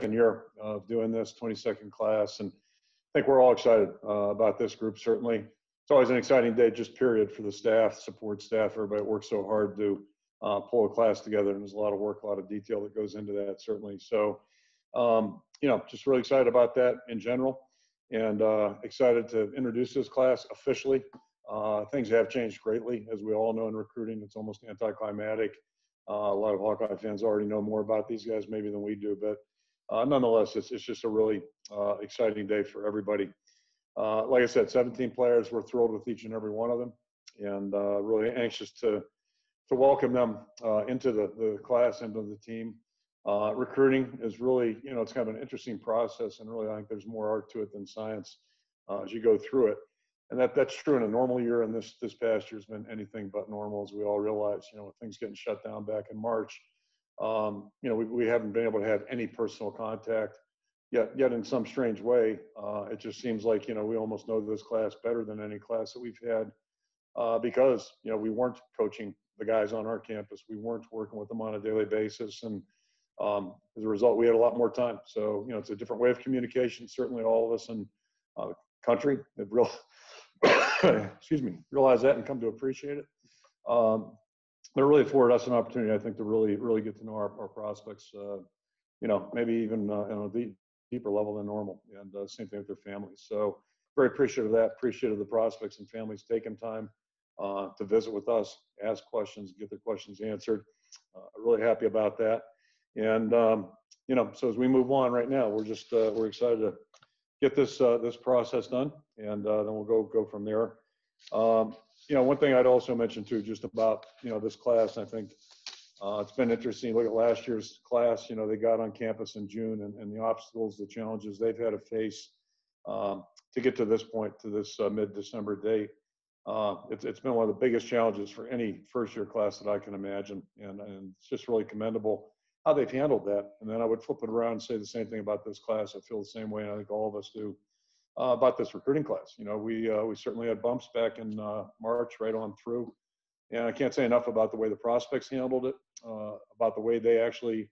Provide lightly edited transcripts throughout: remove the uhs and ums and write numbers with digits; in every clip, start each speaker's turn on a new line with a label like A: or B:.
A: year of doing this, 22nd class, and I think we're all excited about this group. Certainly, it's always an exciting day, just period, for the staff, support staff. Everybody works so hard to pull a class together, and there's a lot of work, a lot of detail that goes into that, certainly. So, just really excited about that in general, and excited to introduce this class officially. Things have changed greatly, as we all know in recruiting. It's almost anticlimactic. A lot of Hawkeye fans already know more about these guys maybe than we do, but nonetheless, it's just a really exciting day for everybody. Like I said, 17 players. We're thrilled with each and every one of them, and really anxious to welcome them into the class, into the team. Recruiting is really, it's kind of an interesting process, and really I think there's more art to it than science as you go through it. And that's true in a normal year, and this past year's been anything but normal, as we all realize. With things getting shut down back in March, we haven't been able to have any personal contact yet in some strange way. It just seems like, we almost know this class better than any class that we've had because, we weren't coaching the guys on our campus. We weren't working with them on a daily basis. And as a result, we had a lot more time. So, it's a different way of communication. Certainly all of us in the country have realize that and come to appreciate it. But it really afforded us an opportunity, I think, to really get to know our prospects, maybe even on a deeper level than normal, and same thing with their families. So very appreciative of that, appreciative of the prospects and families taking time to visit with us, ask questions, get their questions answered. Really happy about that. And, so as we move on right now, we're excited to get this process done, and then we'll go from there. One thing I'd also mention too, just about, this class, I think it's been interesting. Look at last year's class, they got on campus in June, and the obstacles, the challenges they've had to face to get to this point, to this mid-December date. It's been one of the biggest challenges for any first-year class that I can imagine, and it's just really commendable how they've handled that. And then I would flip it around and say the same thing about this class. I feel the same way, and I think all of us do. About this recruiting class, we certainly had bumps back in March right on through, and I can't say enough about the way the prospects handled it, about the way they actually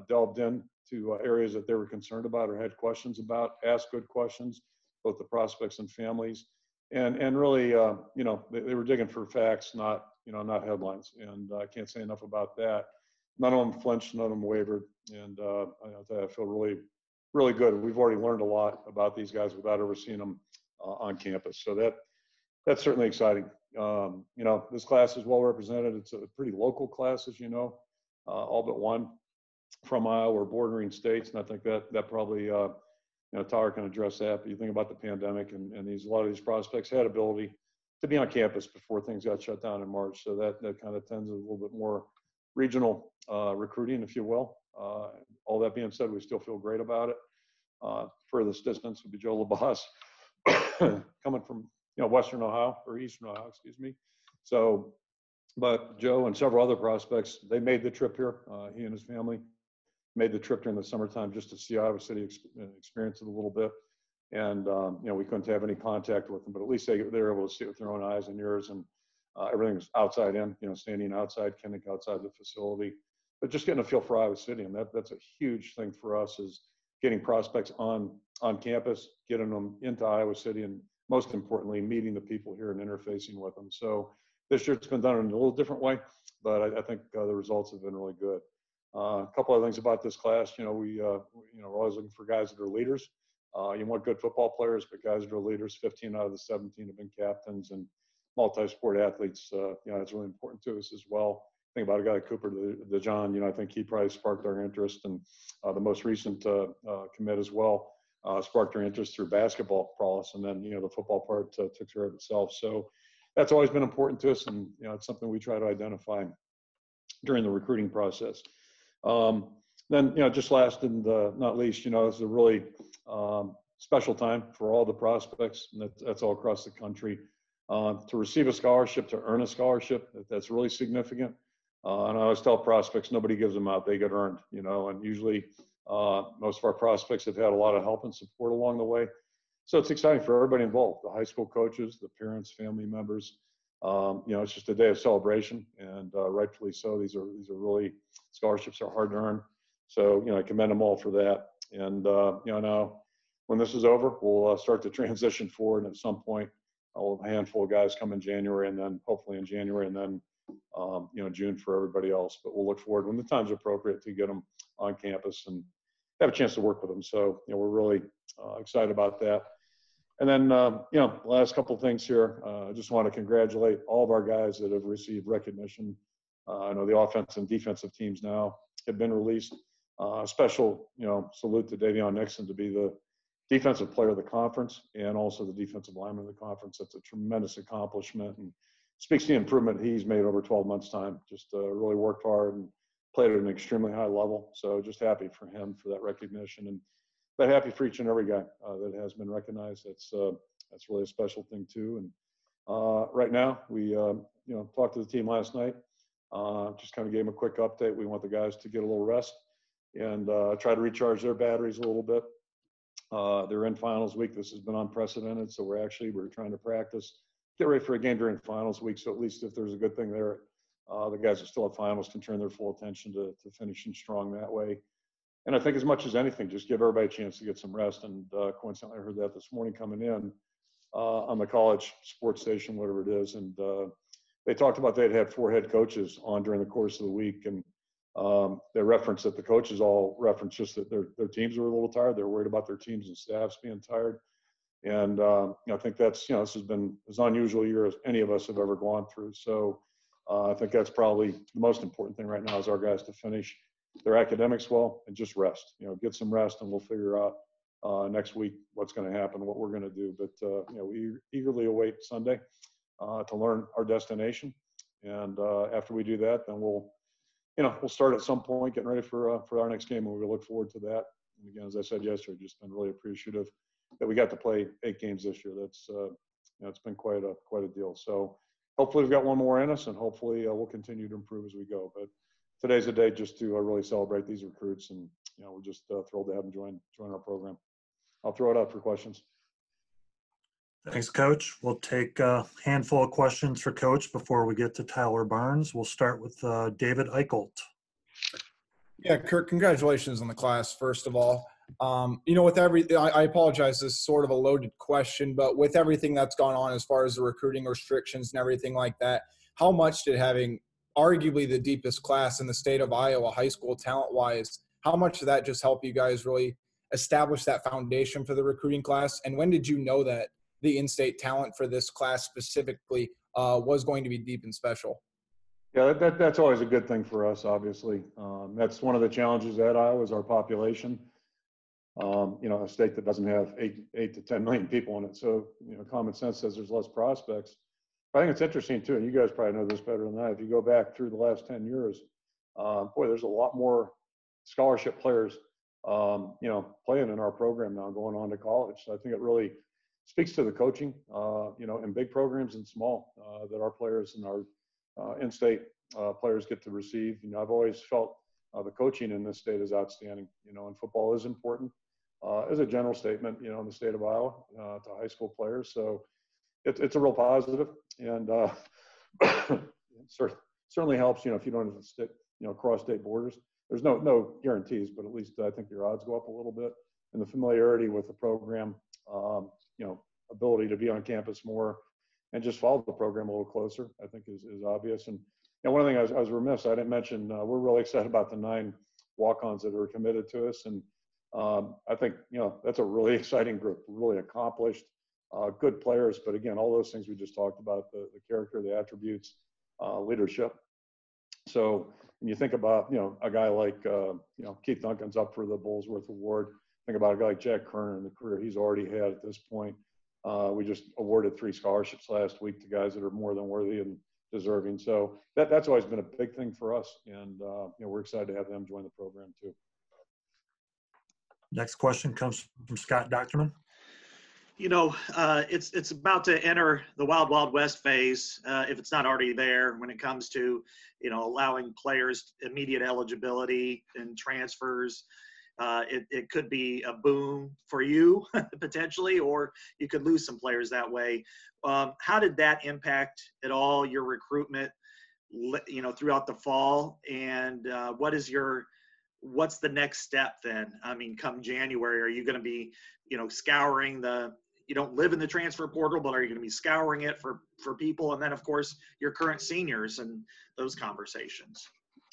A: delved into areas that they were concerned about or had questions about, asked good questions, both the prospects and families, and really, they were digging for facts, not headlines, and I can't say enough about that. None of them flinched, none of them wavered, and I feel really good. We've already learned a lot about these guys without ever seeing them on campus. So that's certainly exciting. This class is well represented. It's a pretty local class, as you know, all but one from Iowa or bordering states. And I think that probably, Tyler can address that. But you think about the pandemic, and a lot of these prospects had ability to be on campus before things got shut down in March. So that kind of tends a little bit more regional recruiting, if you will. All that being said, we still feel great about it. Furthest distance would be Joe LaBasse coming from Western Ohio, or Eastern Ohio, excuse me. So, but Joe and several other prospects, they made the trip here. He and his family made the trip during the summertime just to see Iowa City, experience it a little bit. And we couldn't have any contact with them, but at least they were able to see it with their own eyes and ears, and everything was outside in, standing outside, camping outside the facility. But just getting a feel for Iowa City, and that's a huge thing for us, is getting prospects on campus, getting them into Iowa City, and most importantly, meeting the people here and interfacing with them. So this year it's been done in a little different way, but I think the results have been really good. A couple of things about this class, we're always looking for guys that are leaders. You want good football players, but guys that are leaders. 15 out of the 17 have been captains and multi-sport athletes. It's really important to us as well. Think about a guy like Cooper DeJohn. I think he probably sparked our interest, and the most recent commit as well sparked our interest through basketball prowess, and then the football part took care of itself. So that's always been important to us, and it's something we try to identify during the recruiting process. Then just last and not least, this is a really special time for all the prospects, and that's all across the country. To receive a scholarship, to earn a scholarship, that's really significant. And I always tell prospects, nobody gives them out, they get earned, and usually most of our prospects have had a lot of help and support along the way. So it's exciting for everybody involved, the high school coaches, the parents, family members. It's just a day of celebration, and rightfully so. These are really, scholarships are hard to earn. So, I commend them all for that. And, now when this is over, we'll start to transition forward. And at some point, I'll have a handful of guys come in January, and then hopefully in January, and then, June for everybody else. But we'll look forward when the time's appropriate to get them on campus and have a chance to work with them. So, we're really excited about that. And then, last couple of things here. I just want to congratulate all of our guys that have received recognition. I know the offensive and defensive teams now have been released. Special, salute to Davion Nixon to be the defensive player of the conference and also the defensive lineman of the conference. That's a tremendous accomplishment and speaks to the improvement he's made over 12 months' time. Just really worked hard and played at an extremely high level. So just happy for him for that recognition, and but happy for each and every guy that has been recognized. That's really a special thing too. And right now, we talked to the team last night. Just kind of gave them a quick update. We want the guys to get a little rest and try to recharge their batteries a little bit. They're in finals week. This has been unprecedented, so we're trying to practice, get ready for a game during finals week. So at least if there's a good thing there, the guys that still have finals can turn their full attention to finishing strong that way. And I think as much as anything, just give everybody a chance to get some rest. And coincidentally, I heard that this morning coming in on the college sports station, whatever it is. And they talked about they'd had 4 head coaches on during the course of the week. And they referenced that the coaches all referenced just that their teams were a little tired. They're worried about their teams and staffs being tired. And I think that's, this has been as unusual a year as any of us have ever gone through. So I think that's probably the most important thing right now is our guys to finish their academics well and just rest, get some rest, and we'll figure out next week what's going to happen, what we're going to do. But, we eagerly await Sunday to learn our destination. And after we do that, then we'll start at some point getting ready for our next game, and we look forward to that. And again, as I said yesterday, just been really appreciative that we got to play 8 games this year. That's, it's been quite a deal. So hopefully we've got one more in us, and hopefully we'll continue to improve as we go. But today's a day just to really celebrate these recruits, and we're just thrilled to have them join our program. I'll throw it out for questions.
B: Thanks, Coach. We'll take a handful of questions for Coach before we get to Tyler Barnes. We'll start with David Eichelt.
C: Yeah, Kirk, congratulations on the class, first of all. With I apologize, this is sort of a loaded question, but with everything that's gone on as far as the recruiting restrictions and everything like that, how much did having arguably the deepest class in the state of Iowa, high school talent-wise, how much did that just help you guys really establish that foundation for the recruiting class? And when did you know that the in-state talent for this class specifically was going to be deep and special?
A: Yeah, that's always a good thing for us, obviously. That's one of the challenges at Iowa is our population. A state that doesn't have 8 to 10 million people in it. So, common sense says there's less prospects. But I think it's interesting too, and you guys probably know this better than I. If you go back through the last 10 years, there's a lot more scholarship players, playing in our program now, going on to college. So I think it really speaks to the coaching, in big programs and small, that our players and our in-state players get to receive. I've always felt the coaching in this state is outstanding, and football is important as a general statement, in the state of Iowa to high school players. So it's a real positive, and certainly helps, if you don't have to stick, cross state borders. There's no guarantees, but at least I think your odds go up a little bit. And the familiarity with the program, ability to be on campus more and just follow the program a little closer, I think is obvious. And one thing I was remiss, I didn't mention, we're really excited about the 9 walk-ons that are committed to us. And I think, that's a really exciting group, really accomplished, good players. But again, all those things we just talked about, the character, the attributes, leadership. So when you think about, a guy like, Keith Duncan's up for the Bullsworth Award. Think about a guy like Jack Kerner and the career he's already had at this point. We just awarded 3 scholarships last week to guys that are more than worthy and deserving. So that's always been a big thing for us. And, we're excited to have them join the program too.
B: Next question comes from Scott Docterman.
D: It's about to enter the Wild Wild West phase, if it's not already there, when it comes to, allowing players immediate eligibility and transfers. It could be a boom for you potentially, or you could lose some players that way. How did that impact at all your recruitment, throughout the fall? And what is your what's the next step then? I mean, come January, are you going to be, scouring you don't live in the transfer portal, but are you going to be scouring it for people? And then of course your current seniors and those conversations.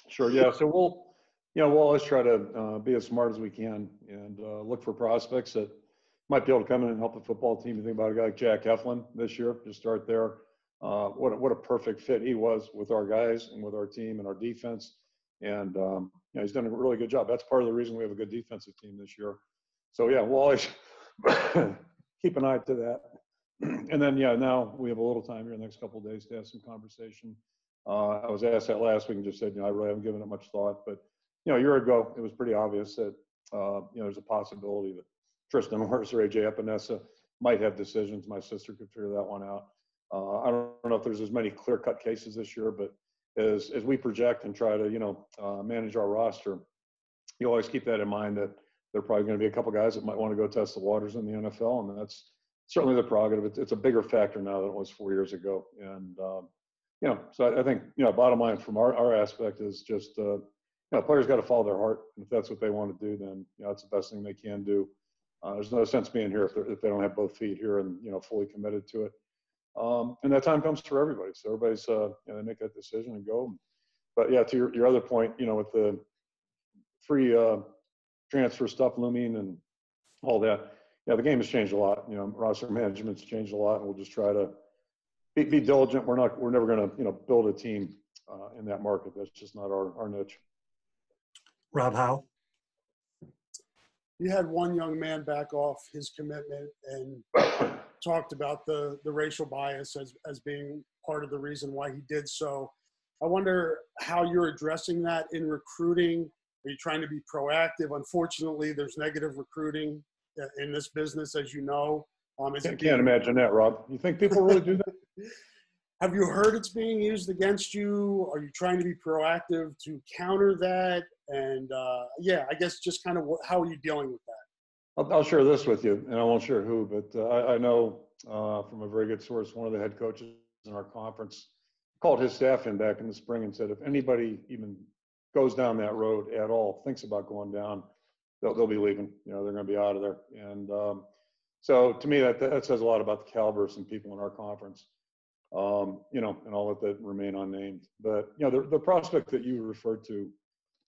A: Sure. Yeah. So we'll always try to be as smart as we can and look for prospects that might be able to come in and help the football team. You think about a guy like Jack Eflin this year, just start there. What a perfect fit he was with our guys and with our team and our defense. And he's done a really good job. That's part of the reason we have a good defensive team this year. So yeah, we'll always keep an eye to that. And then now we have a little time here in the next couple of days to have some conversation. I was asked that last week and just said, I really haven't given it much thought. But a year ago, it was pretty obvious that there's a possibility that Tristan Morris or AJ Epinesa might have decisions. My sister could figure that one out. I don't know if there's as many clear-cut cases this year, but as we project and try to manage our roster, you always keep that in mind that there are probably going to be a couple guys that might want to go test the waters in the NFL, and that's certainly the prerogative. It's a bigger factor now than it was 4 years ago, and so I think bottom line from our aspect is just players got to follow their heart, and if that's what they want to do, then it's the best thing they can do. There's no sense being here if they don't have both feet here and fully committed to it. And that time comes for everybody. So everybody's, they make that decision and go. But yeah, to your other point, with the free transfer stuff looming and all that, the game has changed a lot. Roster management's changed a lot, and we'll just try to be diligent. We're never going to, build a team in that market. That's just not our niche.
B: Rob Howe.
E: You had one young man back off his commitment and talked about the racial bias as being part of the reason why he did so. I wonder how you're addressing that in recruiting. Are you trying to be proactive? Unfortunately, there's negative recruiting in this business, as you know.
A: I can't imagine that, Rob. You think people really do that?
E: Have you heard it's being used against you? Are you trying to be proactive to counter that? And I guess just kind of how are you dealing with that?
A: I'll share this with you, and I won't share who, but I know from a very good source, one of the head coaches in our conference called his staff in back in the spring and said, if anybody even goes down that road at all, thinks about going down, they'll be leaving. They're going to be out of there. And so to me, that says a lot about the caliber of some people in our conference. And I'll let that remain unnamed. But the prospect that you referred to,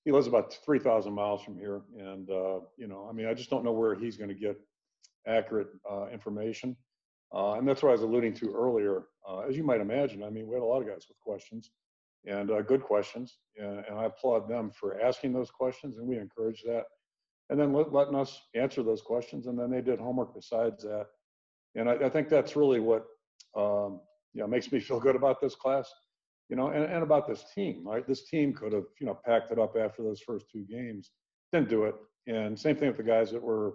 A: he lives about 3,000 miles from here, and I just don't know where he's going to get accurate information, and that's what I was alluding to earlier. As you might imagine, we had a lot of guys with questions, and good questions, and I applaud them for asking those questions, and we encourage that, and then letting us answer those questions, and then they did homework besides that, and I think that's really what makes me feel good about this class. And about this team, right? This team could have, packed it up after those first two games, didn't do it. And same thing with the guys that were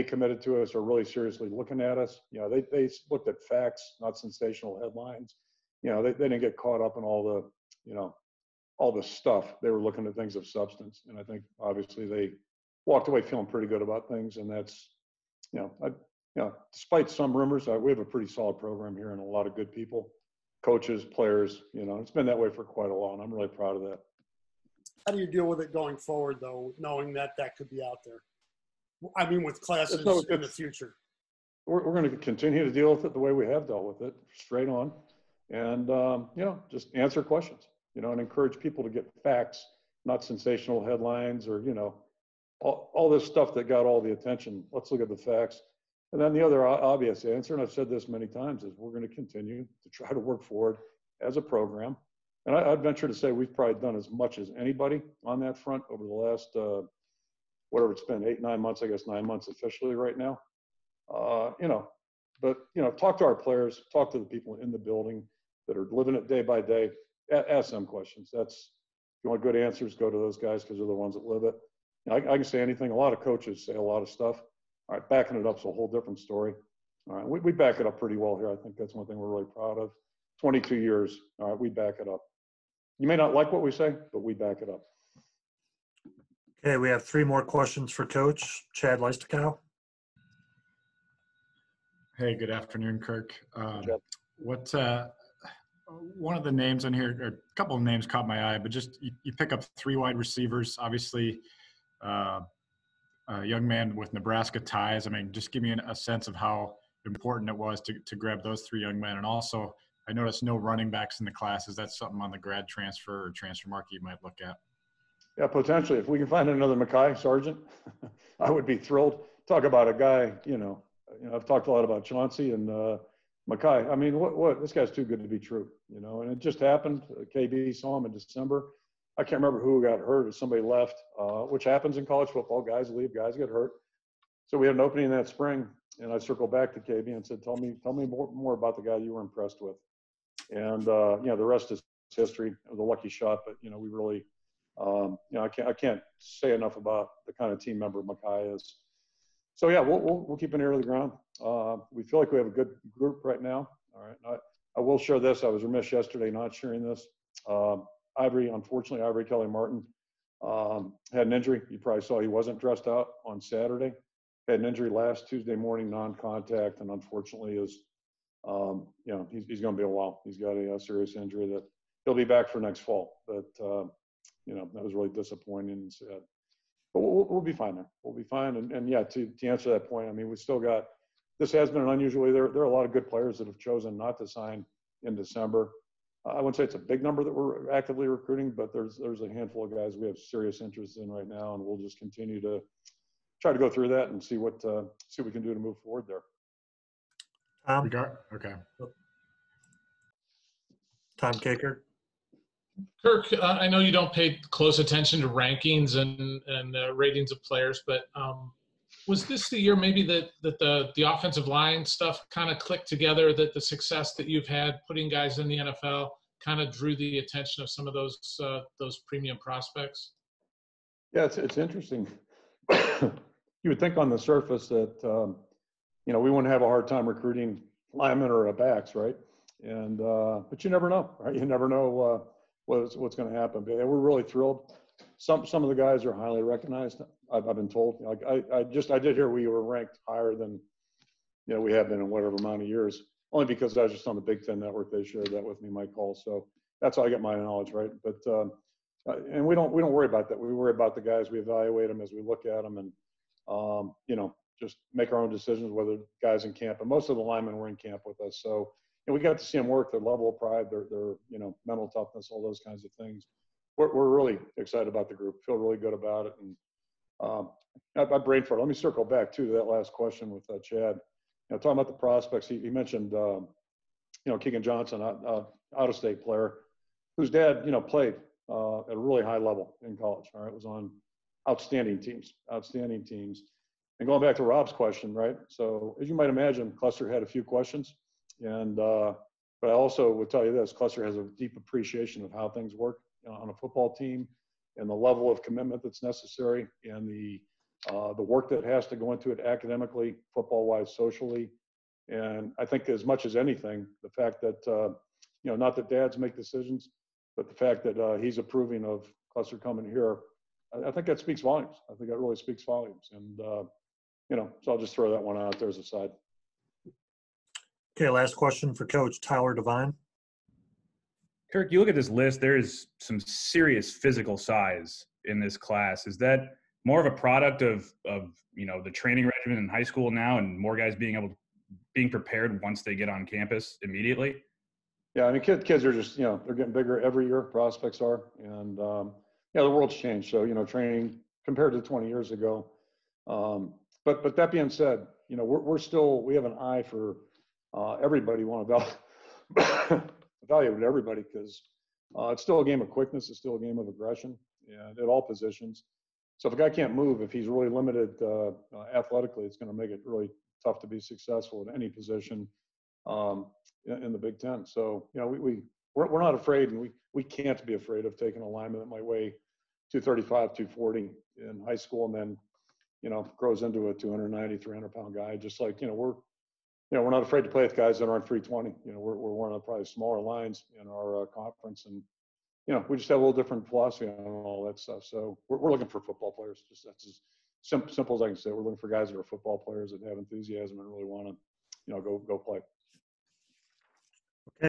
A: committed to us or really seriously looking at us. They looked at facts, not sensational headlines. They didn't get caught up in all the stuff. They were looking at things of substance. And I think obviously they walked away feeling pretty good about things. And that's, despite some rumors, we have a pretty solid program here and a lot of good people. Coaches, players, it's been that way for quite a while, and I'm really proud of that.
E: How do you deal with it going forward, though, knowing that could be out there? With classes in the future.
A: We're going to continue to deal with it the way we have dealt with it, straight on, and just answer questions, and encourage people to get facts, not sensational headlines or all this stuff that got all the attention. Let's look at the facts. And then the other obvious answer, and I've said this many times, is we're going to continue to try to work forward as a program. And I'd venture to say we've probably done as much as anybody on that front over the last, whatever it's been, 8-9 months, I guess 9 months officially right now. But talk to our players, talk to the people in the building that are living it day by day, ask them questions. If you want good answers, go to those guys because they're the ones that live it. I can say anything. A lot of coaches say a lot of stuff. All right, backing it up is a whole different story. All right, we back it up pretty well here. I think that's one thing we're really proud of. 22 years, all right, we back it up. You may not like what we say, but we back it up.
B: Okay, we have 3 more questions for Coach. Chad Leistokow.
F: Hey, good afternoon, Kirk. one of the names on here, or a couple of names caught my eye, but just you pick up 3 wide receivers, obviously a young man with Nebraska ties. I mean, just give me a sense of how important it was to grab those 3 young men. And also, I noticed no running backs in the class. Is that something on the grad transfer or transfer market you might look at?
A: Yeah, potentially. If we can find another Mackay Sargent, I would be thrilled. Talk about a guy, I've talked a lot about Chauncey and Mackay. I mean, what? This guy's too good to be true, and it just happened. KB saw him in December. I can't remember who got hurt or somebody left, which happens in college football. Guys leave, guys get hurt. So we had an opening that spring, and I circled back to KB and said, tell me more about the guy you were impressed with. And, the rest is history. It was a lucky shot, but, we really, I can't say enough about the kind of team member Mackay is. So, yeah, we'll keep an ear to the ground. We feel like we have a good group right now. All right. I will share this. I was remiss yesterday not sharing this. Unfortunately, Ivory Kelly-Martin had an injury. You probably saw he wasn't dressed out on Saturday. Had an injury last Tuesday morning, non-contact, and unfortunately is, he's going to be a while. He's got a serious injury that he'll be back for next fall. But, that was really disappointing and sad. But we'll be fine there. We'll be fine. And yeah, to answer that point, I mean, we still got – this has been an unusual – there are a lot of good players that have chosen not to sign in December. I wouldn't say it's a big number that we're actively recruiting, but there's a handful of guys we have serious interest in right now, and we'll just continue to try to go through that and see what we can do to move forward there.
F: Okay.
B: Tom Kaker.
G: Kirk, I know you don't pay close attention to rankings and ratings of players, but was this the year maybe that the offensive line stuff kind of clicked together, that the success that you've had putting guys in the NFL kind of drew the attention of some of those premium prospects?
A: Yeah, it's interesting. You would think on the surface that, we wouldn't have a hard time recruiting linemen or backs, right? And but you never know, right? You never know what's going to happen. But we're really thrilled. Some of the guys are highly recognized. I've been told. Like I did hear we were ranked higher than we have been in whatever amount of years. Only because I was just on the Big Ten Network. They shared that with me, Mike Hall. So that's how I get my knowledge, right? But and we don't worry about that. We worry about the guys. We evaluate them as we look at them, and just make our own decisions whether guys in camp. And most of the linemen were in camp with us, so we got to see them work. Their level of pride, their mental toughness, all those kinds of things. We're really excited about the group. Feel really good about it. And I brain fart. Let me circle back too to that last question with Chad. Talking about the prospects, he mentioned Keegan Johnson, out-of-state player, whose dad played at a really high level in college. All right, was on outstanding teams. And going back to Rob's question, right? So as you might imagine, Cluster had a few questions, and but I also would tell you this: Cluster has a deep appreciation of how things work on a football team, and the level of commitment that's necessary, and the work that has to go into it academically, football-wise, socially. And I think as much as anything, the fact that not that dads make decisions, but the fact that he's approving of Cluster coming here, I think that speaks volumes. I think that really speaks volumes. And so I'll just throw that one out there as a side.
B: Okay, last question for Coach Tyler Devine.
H: Kirk, you look at this list, there is some serious physical size in this class. Is that more of a product of the training regimen in high school now, and more guys being prepared once they get on campus immediately?
A: Yeah, I mean, kids are just, they're getting bigger every year, prospects are. And, the world's changed. So, training compared to 20 years ago. But that being said, we have an eye for everybody. We want to evaluate everybody because it's still a game of quickness. It's still a game of aggression, and at all positions. So if a guy can't move, if he's really limited athletically, it's going to make it really tough to be successful at any position in the Big Ten. So, we're not afraid, and we can't be afraid of taking a lineman that might weigh 235, 240 in high school, and then, grows into a 290, 300-pound guy. Just like, we're not afraid to play with guys that aren't 320. We're one of the probably smaller lines in our conference, and we just have a little different philosophy on all that stuff. So we're looking for football players. Just that's as simple as I can say. We're looking for guys that are football players that have enthusiasm and really want to, go play.